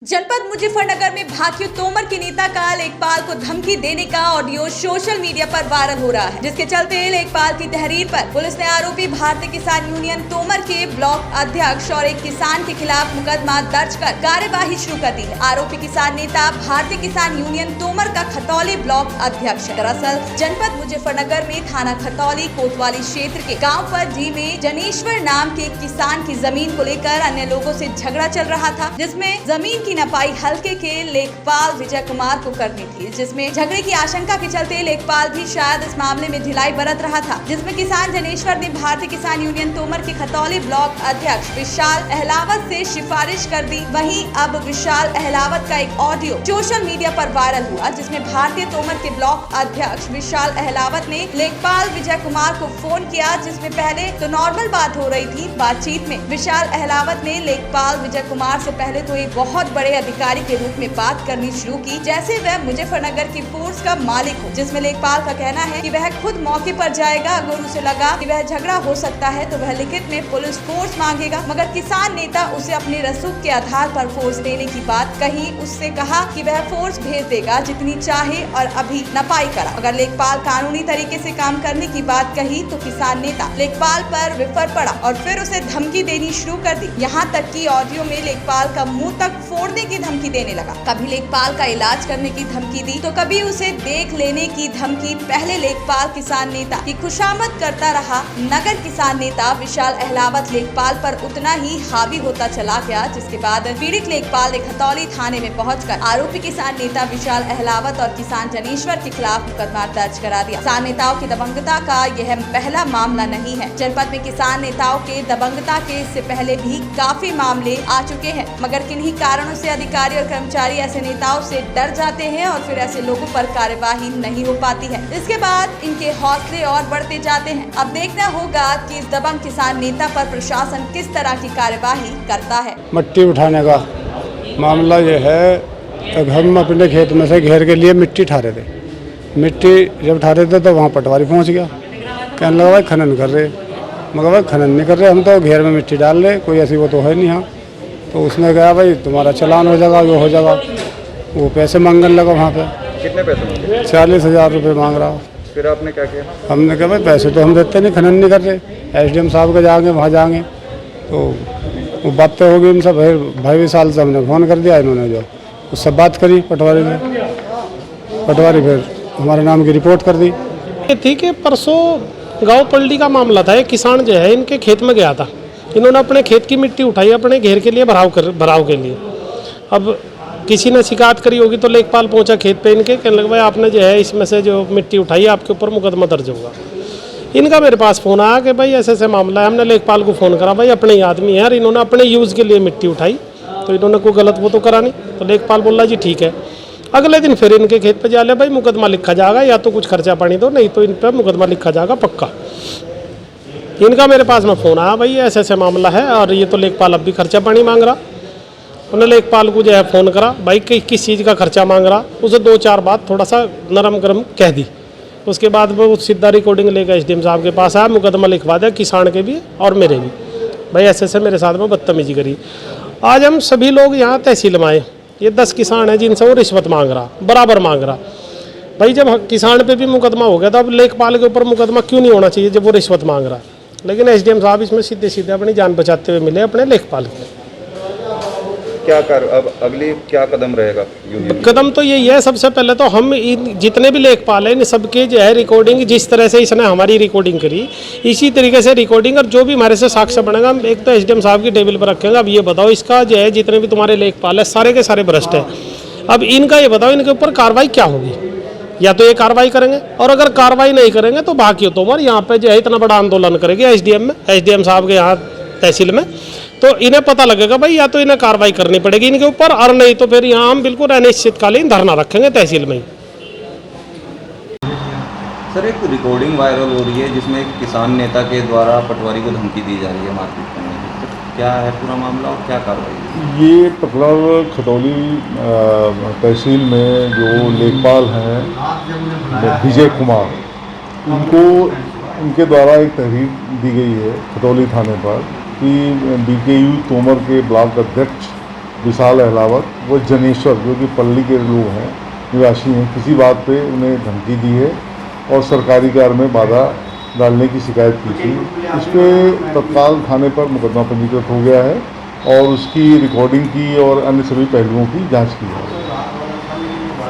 जनपद मुजफ्फरनगर में भाकियू तोमर के नेता का लेखपाल को धमकी देने का ऑडियो सोशल मीडिया पर वायरल हो रहा है, जिसके चलते लेखपाल की तहरीर पर पुलिस ने आरोपी भारतीय किसान यूनियन तोमर के ब्लॉक अध्यक्ष और एक किसान के खिलाफ मुकदमा दर्ज कर कार्यवाही शुरू कर दी है। आरोपी किसान नेता भारतीय किसान यूनियन तोमर का खतौली ब्लॉक अध्यक्ष है। दरअसल जनपद मुजफ्फरनगर में थाना खतौली कोतवाली क्षेत्र के गाँव पर जी में जनेश्वर नाम के किसान की जमीन को लेकर अन्य लोगों से झगड़ा चल रहा था, जिसमें जमीन की नपाई हल्के के लेखपाल विजय कुमार को करनी थी, जिसमें झगड़े की आशंका के चलते लेखपाल भी शायद इस मामले में ढिलाई बरत रहा था, जिसमें किसान जनेश्वर ने भारतीय किसान यूनियन तोमर के खतौली ब्लॉक अध्यक्ष विशाल अहलावत से सिफारिश कर दी। वहीं अब विशाल अहलावत का एक ऑडियो सोशल मीडिया पर वायरल हुआ, जिसमें भारतीय तोमर के ब्लॉक अध्यक्ष विशाल अहलावत ने लेखपाल विजय कुमार को फोन किया, जिसमें पहले तो नॉर्मल बात हो रही थी। बातचीत में विशाल अहलावत ने लेखपाल विजय कुमार से पहले तो एक बहुत बड़े अधिकारी के रूप में बात करनी शुरू की, जैसे वह मुजफ्फरनगर की फोर्स का मालिक हो, जिसमें लेखपाल का कहना है कि वह खुद मौके पर जाएगा। अगर उसे लगा कि वह झगड़ा हो सकता है तो वह लिखित में पुलिस फोर्स मांगेगा, मगर किसान नेता उसे अपने रसूख के आधार पर फोर्स देने की बात कही। उससे कहा कि वह फोर्स भेज देगा जितनी चाहे और अभी नपाई करा। अगर लेखपाल कानूनी तरीके से काम करने की बात कही तो किसान नेता लेखपाल पर विफर पड़ा और फिर उसे धमकी देनी शुरू कर दी। यहाँ तक कि ऑडियो में लेखपाल का मुंह तक फोड़ने की धमकी देने लगा। कभी लेखपाल का इलाज करने की धमकी दी तो कभी उसे देख लेने की धमकी। पहले लेखपाल किसान नेता की खुशामद करता रहा। नगर किसान नेता विशाल अहलावत लेखपाल पर उतना ही हावी होता चला गया, जिसके बाद पीड़ित लेखपाल ने खतौली थाने में पहुंचकर आरोपी किसान नेता विशाल अहलावत और किसान जनेश्वर के खिलाफ मुकदमा दर्ज करा दिया। किसान नेताओं की दबंगता का यह पहला मामला नहीं है। जनपद में किसान नेताओं के दबंगता के इससे पहले भी काफी मामले आ चुके हैं, मगर किन्हीं कारणों से अधिकारी और कर्मचारी ऐसे नेताओं से डर जाते हैं और फिर ऐसे लोगों पर कार्यवाही नहीं हो पाती है। इसके बाद इनके हौसले और बढ़ते जाते हैं। अब देखना होगा कि इस दबंग किसान नेता पर प्रशासन किस तरह की कार्यवाही करता है। मिट्टी उठाने का मामला ये है, हम अपने खेत में से घेर के लिए मिट्टी उठा रहे थे। मिट्टी जब उठा रहे थे तो वहाँ पटवारी पहुँच गया, कहने लगा भाई खनन कर रहे, मगर भाई खनन नहीं कर रहे, हम तो घेर में मिट्टी डाल रहे, कोई ऐसी वो तो है नहीं यहाँ। तो उसने कहा भाई तुम्हारा चालान हो जाएगा, वो हो जाएगा। वो पैसे मांगने लगा वहाँ पे। कितने पैसे मांगे? 40,000 रुपये मांग रहा। फिर आपने क्या किया? हमने कहा भाई पैसे तो हम देते नहीं, खनन नहीं कर रहे। SDM साहब के जाएंगे, वहाँ जाएंगे तो वो बातें होगी उनसे। भाई विशाल से हमने फ़ोन कर दिया, इन्होंने जो उससे बात करी पटवारी ने, पटवारी फिर हमारे नाम की रिपोर्ट कर दी। ठीक है, परसों गांव पलटी का मामला था। एक किसान जो है इनके खेत में गया था, इन्होंने अपने खेत की मिट्टी उठाई अपने घेर के लिए भराव के लिए। अब किसी ने शिकायत करी होगी तो लेखपाल पहुंचा खेत पे इनके, कहने लगा भाई आपने जो है इसमें से जो मिट्टी उठाई है आपके ऊपर मुकदमा दर्ज होगा। इनका मेरे पास फ़ोन आया कि भाई ऐसे ऐसे मामला है। हमने लेखपाल को फ़ोन करा, भाई अपने ही आदमी है यार, इन्होंने अपने यूज़ के लिए मिट्टी उठाई तो इन्होंने कोई गलत वो तो करा नहीं। तो लेखपाल बोला जी ठीक है। अगले दिन फिर इनके खेत पे जा ले, भाई मुकदमा लिखा जाएगा, या तो कुछ खर्चा पानी दो, नहीं तो इन पर मुकदमा लिखा जाएगा पक्का। इनका मेरे पास में फ़ोन आया, भाई ऐसे ऐसे मामला है और ये तो लेखपाल अब भी खर्चा पानी मांग रहा। उन्होंने लेखपाल को जो है फ़ोन करा, भाई किस चीज़ का खर्चा मांग रहा, उसे 2-4 बात थोड़ा सा नरम गरम कह दी। उसके बाद वो सीधा रिकॉर्डिंग लेकर SDM साहब के पास आया, मुकदमा लिखवा दिया किसान के भी और मेरे भी। भाई ऐसे ऐसे मेरे साथ में बदतमीजी करी। आज हम सभी लोग यहाँ तहसील में आए, ये 10 किसान हैं जिनसे वो रिश्वत मांग रहा, बराबर मांग रहा। भाई जब किसान पे भी मुकदमा हो गया तो अब लेखपाल के ऊपर मुकदमा क्यों नहीं होना चाहिए जब वो रिश्वत मांग रहा। लेकिन SDM साहब इसमें सीधे सीधे अपनी जान बचाते हुए मिले अपने लेखपाल के। क्या कर अब अगली क्या कदम रहेगा यूनियन? कदम तो यही है, सबसे पहले तो हम जितने भी लेखपाल हैं इन सबके जो है रिकॉर्डिंग, जिस तरह से इसने हमारी रिकॉर्डिंग करी इसी तरीके से रिकॉर्डिंग, और जो भी हमारे से साक्ष्य बनेगा हम एक तो SDM साहब की टेबल पर रखेंगे। अब ये बताओ इसका जो है जितने भी तुम्हारे लेखपाल है सारे के सारे भ्रष्ट हैं। अब इनका ये बताओ इनके ऊपर कार्रवाई क्या होगी, या तो ये कार्रवाई करेंगे, और अगर कार्रवाई नहीं करेंगे तो भाकियू तोमर यहाँ पे जो है इतना बड़ा आंदोलन करेगी SDM में, SDM साहब के यहाँ तहसील में। तो इन्हें पता लगेगा भाई या तो इन्हें कार्रवाई करनी पड़ेगी इनके ऊपर, और नहीं तो फिर यहाँ हम बिल्कुल अनिश्चितकालीन धरना रखेंगे तहसील में ही। सर एक रिकॉर्डिंग वायरल हो रही है जिसमें एक किसान नेता के द्वारा पटवारी को धमकी दी जा रही है मारपीट करने की, तो क्या है पूरा मामला और क्या कार्रवाई? ये मतलब खतौली तहसील में जो लेखपाल हैं विजय कुमार, उनके द्वारा एक तहरीर दी गई है खतौली थाने पर कि BKU तोमर के ब्लॉक अध्यक्ष विशाल अहलावत व जनेश्वर जो कि पल्ली के लोग हैं, निवासी हैं, किसी बात पे उन्हें धमकी दी है और सरकारी कार्य में बाधा डालने की शिकायत की थी। इस पर तत्काल थाने पर मुकदमा पंजीकृत हो गया है और उसकी रिकॉर्डिंग की और अन्य सभी पहलुओं की जांच की है।